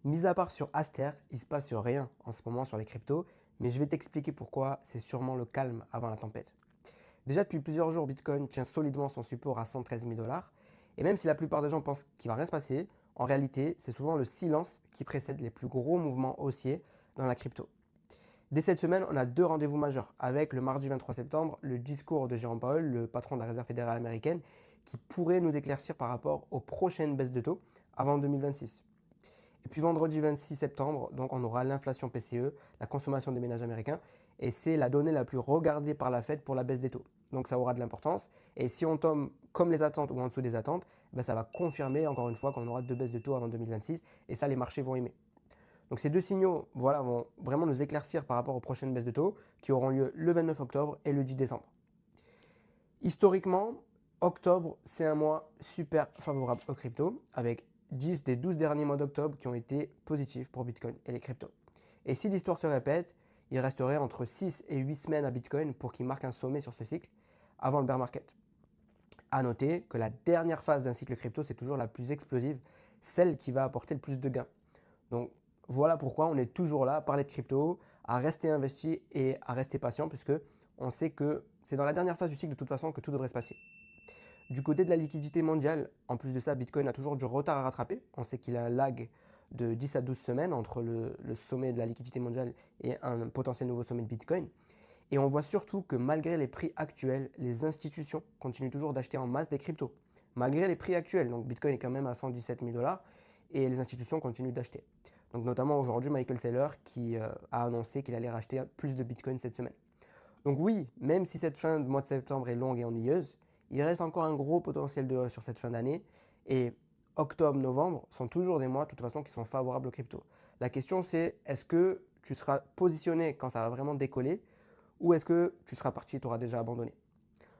Mis à part sur Aster, il ne se passe rien en ce moment sur les cryptos, mais je vais t'expliquer pourquoi c'est sûrement le calme avant la tempête. Déjà, depuis plusieurs jours, Bitcoin tient solidement son support à 113 000 dollars. Et même si la plupart des gens pensent qu'il ne va rien se passer, en réalité, c'est souvent le silence qui précède les plus gros mouvements haussiers dans la crypto. Dès cette semaine, on a deux rendez-vous majeurs avec le mardi 23 septembre, le discours de Jérôme Powell, le patron de la Réserve fédérale américaine, qui pourrait nous éclaircir par rapport aux prochaines baisses de taux avant 2026. Et puis vendredi 26 septembre, donc on aura l'inflation PCE, la consommation des ménages américains, et c'est la donnée la plus regardée par la Fed pour la baisse des taux. Donc ça aura de l'importance. Et si on tombe comme les attentes ou en dessous des attentes, ben ça va confirmer encore une fois qu'on aura deux baisses de taux avant 2026, et ça les marchés vont aimer. Donc ces deux signaux voilà, vont vraiment nous éclaircir par rapport aux prochaines baisses de taux qui auront lieu le 29 octobre et le 10 décembre. Historiquement, octobre, c'est un mois super favorable aux cryptos, avec 10 des 12 derniers mois d'octobre qui ont été positifs pour Bitcoin et les cryptos. Et si l'histoire se répète, il resterait entre 6 et 8 semaines à Bitcoin pour qu'il marque un sommet sur ce cycle avant le bear market. A noter que la dernière phase d'un cycle crypto, c'est toujours la plus explosive, celle qui va apporter le plus de gains. Donc voilà pourquoi on est toujours là à parler de crypto, à rester investi et à rester patient, puisque on sait que c'est dans la dernière phase du cycle de toute façon que tout devrait se passer. Du côté de la liquidité mondiale, en plus de ça, Bitcoin a toujours du retard à rattraper. On sait qu'il a un lag de 10 à 12 semaines entre le sommet de la liquidité mondiale et un potentiel nouveau sommet de Bitcoin. Et on voit surtout que malgré les prix actuels, les institutions continuent toujours d'acheter en masse des cryptos. Malgré les prix actuels, donc Bitcoin est quand même à 117 000 dollars et les institutions continuent d'acheter. Donc notamment aujourd'hui Michael Saylor qui a annoncé qu'il allait racheter plus de Bitcoin cette semaine. Donc oui, même si cette fin de mois de septembre est longue et ennuyeuse, il reste encore un gros potentiel de hausse sur cette fin d'année. Et octobre, novembre sont toujours des mois de toute façon qui sont favorables aux cryptos. La question c'est, est-ce que tu seras positionné quand ça va vraiment décoller ou est-ce que tu seras parti et tu auras déjà abandonné?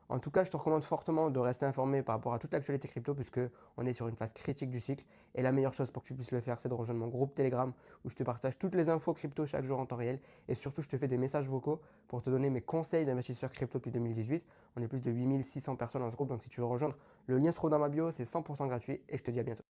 En tout cas, je te recommande fortement de rester informé par rapport à toute l'actualité crypto puisque on est sur une phase critique du cycle. Et la meilleure chose pour que tu puisses le faire, c'est de rejoindre mon groupe Telegram où je te partage toutes les infos crypto chaque jour en temps réel. Et surtout, je te fais des messages vocaux pour te donner mes conseils d'investisseur crypto depuis 2018. On est plus de 8600 personnes dans ce groupe, donc si tu veux rejoindre, le lien se trouve dans ma bio, c'est 100% gratuit et je te dis à bientôt.